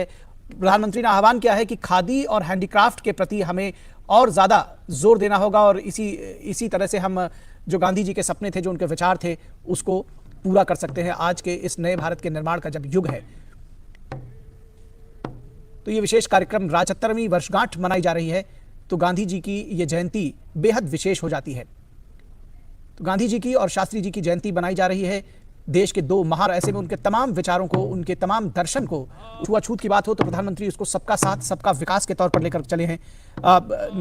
प्रधानमंत्री ने आह्वान किया है कि खादी और हैंडीक्राफ्ट के प्रति हमें और ज्यादा जोर देना होगा और इसी तरह से हम जो गांधी जी के सपने थे, जो उनके विचार थे, उसको पूरा कर सकते हैं। आज के इस नए भारत के निर्माण का जब युग है, तो ये विशेष कार्यक्रम 75वीं वर्षगांठ मनाई जा रही है, तो गांधी जी की ये जयंती बेहद विशेष हो जाती है। तो गांधी जी की और शास्त्री जी की जयंती बनाई जा रही है। देश के दो महान, ऐसे में उनके तमाम विचारों को, उनके तमाम दर्शन को, छुआछूत की बात हो तो प्रधानमंत्री उसको सबका साथ सबका विकास के तौर पर लेकर चले हैं।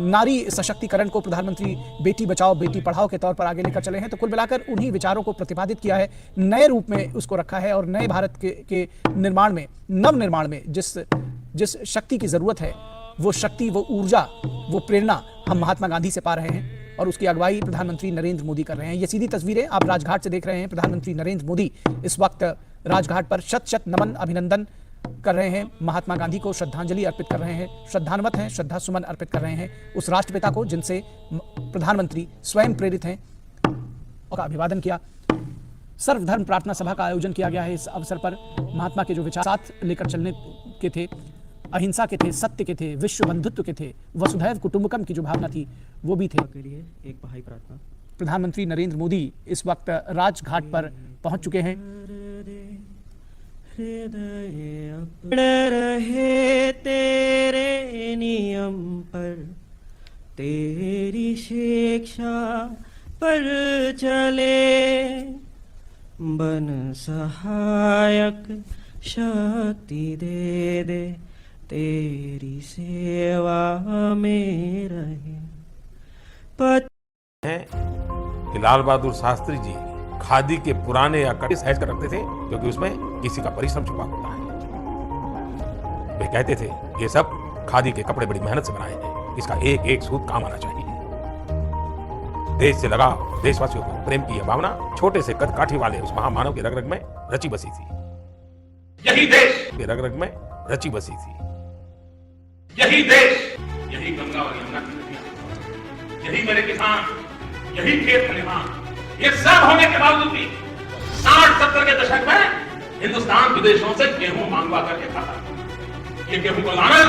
नारी सशक्तिकरण को प्रधानमंत्री बेटी बचाओ बेटी पढ़ाओ के तौर पर आगे लेकर चले हैं। तो कुल मिलाकर उन्हीं विचारों को प्रतिपादित किया है, नए रूप में उसको रखा है और नए भारत के निर्माण में, नव निर्माण में जिस शक्ति की जरूरत है, वो शक्ति, वो ऊर्जा, वो प्रेरणा हम महात्मा गांधी से पा रहे हैं और उसकी अगुवाई प्रधानमंत्री नरेंद्र मोदी कर रहे हैं। ये सीधी तस्वीरें आप राजघाट से देख रहे हैं। प्रधानमंत्री नरेंद्र मोदी इस वक्त राजघाट पर शत शत नमन अभिनंदन कर रहे हैं, महात्मा गांधी को श्रद्धांजलि अर्पित कर रहे हैं, श्रद्धान्वित हैं, श्रद्धा सुमन अर्पित कर रहे हैं उस राष्ट्रपिता को जिनसे प्रधानमंत्री स्वयं प्रेरित हैं, और अभिवादन किया। सर्वधर्म प्रार्थना सभा का आयोजन किया गया है। इस अवसर पर महात्मा के जो विचार साथ लेकर चलने के थे, अहिंसा के थे, सत्य के थे, विश्व बंधुत्व के थे, वसुधैव कुटुंबकम की जो भावना थी, वो भी थे। के लिए एक भाई प्रार्थना। प्रधानमंत्री नरेंद्र मोदी इस वक्त राजघाट पर पहुंच चुके हैं। रहे तेरे नियम पर, तेरी शिक्षा पर चले, बन सहायक शक्ति दे दे, तेरी सेवा में रहे। है कि लाल बहादुर शास्त्री जी खादी के पुराने या कटे सहज कर रखते थे, क्योंकि उसमें किसी का परिश्रम छुपा होता है। वे कहते थे ये सब खादी के कपड़े बड़ी मेहनत से बनाए हैं, इसका एक एक सूत काम आना चाहिए। देश से लगा, देशवासियों को प्रेम की यह भावना छोटे से कद काठी वाले उस महामानव के रग रग में रची बसी थी। यही देश के रग रग में रची बसी थी। यही देश, यही गंगा और यमुना की नदियां, यही मेरे किसान, यही खेत खलिहान, ये सब होने के बावजूद भी 60-70 के दशक में हिंदुस्तान विदेशों से गेहूं मांगवा करके खाता। ये गेहूं को लाना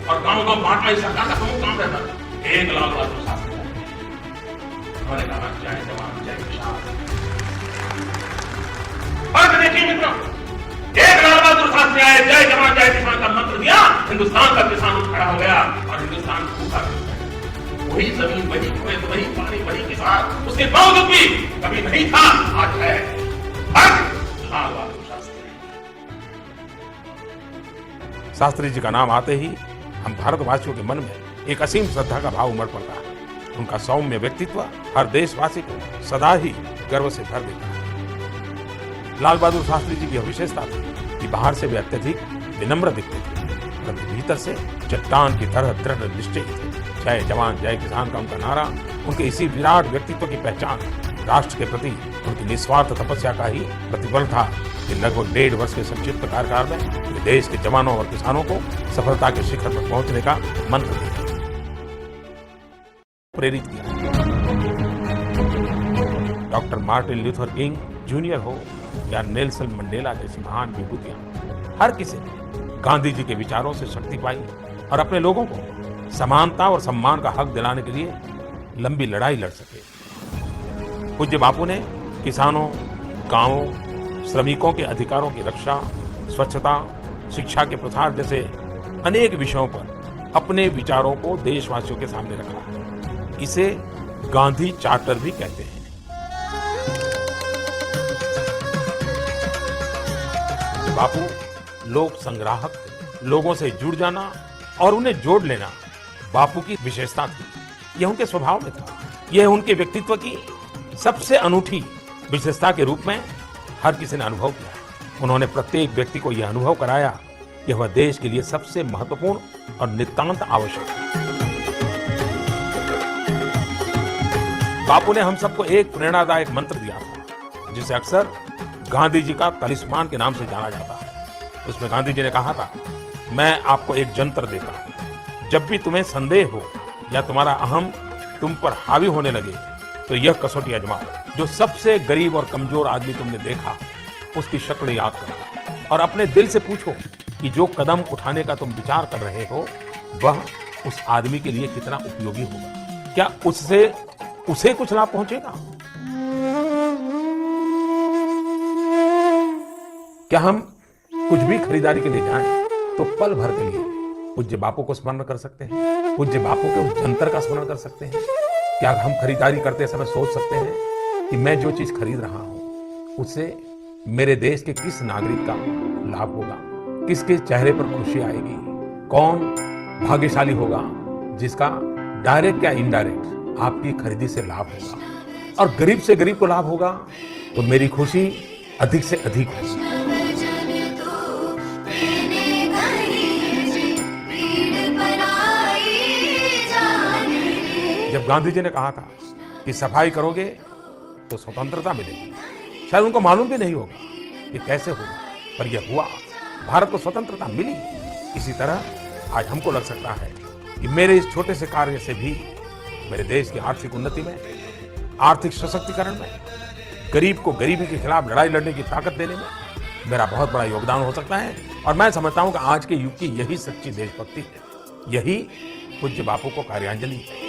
और गांव गांव बांटना इस सरकार का प्रमुख काम रहता था। एक लाल बहादुर शास्त्री उन्होंने कहा, जय जवान जय किसान। और देखिए मित्रों, एक लाल बहादुर शास्त्री आए, जय जवान जय किसान का मंत्र दिया, हिंदुस्तान का किसान उठ खड़ा हो गया और हिंदुस्तान भूखा रह गया। वही जमीन, वही खेत, वही पानी, वही किसान, उसके बावजूद भी कभी नहीं था, आज है। लाल बहादुर शास्त्री। शास्त्री जी का नाम आते ही हम भारतवासियों के मन में एक असीम श्रद्धा का भाव उमड़ पड़ता है। उनका सौम्य व्यक्तित्व हर देशवासी को सदा ही गर्व से भर देता है। लाल बहादुर शास्त्री जी की विशेषता थी कि बाहर से वे अत्यधिक विनम्र दिखते थे, परंतु भीतर से चट्टान की तरह दृढ़ निश्चयी थे। जय जवान जय किसान का उनका नारा उनके इसी विराट व्यक्तित्व की पहचान, राष्ट्र के प्रति उनकी निस्वार्थ तपस्या का ही प्रतिफल था कि लगभग 1.5 वर्ष के संक्षिप्त कार्यकाल में वे देश के जवानों और किसानों को सफलता के शिखर पर पहुंचने का मंत्र दिया, प्रेरित किया। Doctor Martin Luther king junior हो या नेल्सन मंडेला जैसी महान विभूतियां, हर किसी ने गांधी जी के विचारों से शक्ति पाई और अपने लोगों को समानता और सम्मान का हक दिलाने के लिए लंबी लड़ाई लड़ सके। पूज्य बापू ने किसानों, गांवों, श्रमिकों के अधिकारों की रक्षा, स्वच्छता, शिक्षा के प्रसार जैसे अनेक विषयों पर अपने विचारों को देशवासियों के सामने रखा। इसे गांधी चार्टर भी कहते हैं। बापू लोक संग्राहक थे। लोगों से जुड़ जाना और उन्हें जोड़ लेना बापू की विशेषता थी। यह उनके स्वभाव में था। यह उनके व्यक्तित्व की सबसे अनूठी विशेषता के रूप में हर किसी ने अनुभव किया। उन्होंने प्रत्येक व्यक्ति को यह अनुभव कराया कि वह देश के लिए सबसे महत्वपूर्ण और नितांत आवश्यक है। बापू ने हम सबको एक प्रेरणादायक मंत्र दिया था, जिसे अक्सर गांधी जी का तलिस्मान के नाम से जाना जाता है। उसमें गांधी जी ने कहा था, मैं आपको एक जंतर देता हूं, जब भी तुम्हें संदेह हो या तुम्हारा अहम तुम पर हावी होने लगे तो यह कसौटी आजमाओ। जो सबसे गरीब और कमजोर आदमी तुमने देखा उसकी शक्ल याद करो और अपने दिल से पूछो कि जो कदम उठाने का तुम विचार कर रहे हो वह उस आदमी के लिए कितना उपयोगी होगा, क्या उससे उसे कुछ लाभ पहुंचेगा। क्या हम कुछ भी खरीदारी के लिए जाएं तो पल भर के लिए पूज्य बापू को स्मरण कर सकते हैं, पूज्य बापू के उस जंतर का स्मरण कर सकते हैं। क्या हम खरीदारी करते समय सोच सकते हैं कि मैं जो चीज खरीद रहा हूं उससे मेरे देश के किस नागरिक का लाभ होगा, किसके चेहरे पर खुशी आएगी, कौन भाग्यशाली होगा जिसका डायरेक्ट या इनडायरेक्ट आपकी खरीदी से लाभ होगा, और गरीब से गरीब को लाभ होगा तो मेरी खुशी अधिक से अधिक होगी। जब गांधी जी ने कहा था कि सफाई करोगे तो स्वतंत्रता मिलेगी, शायद उनको मालूम भी नहीं होगा कि कैसे होगा, पर यह हुआ, भारत को स्वतंत्रता मिली। इसी तरह आज हमको लग सकता है कि मेरे इस छोटे से कार्य से भी मेरे देश की आर्थिक उन्नति में, आर्थिक सशक्तिकरण में, गरीब को गरीबी के खिलाफ लड़ाई लड़ने की ताकत देने में मेरा बहुत बड़ा योगदान हो सकता है। और मैं समझता हूं कि आज के युग की यही सच्ची देशभक्ति है, यही पूज्य बापू को कार्यांजलि है।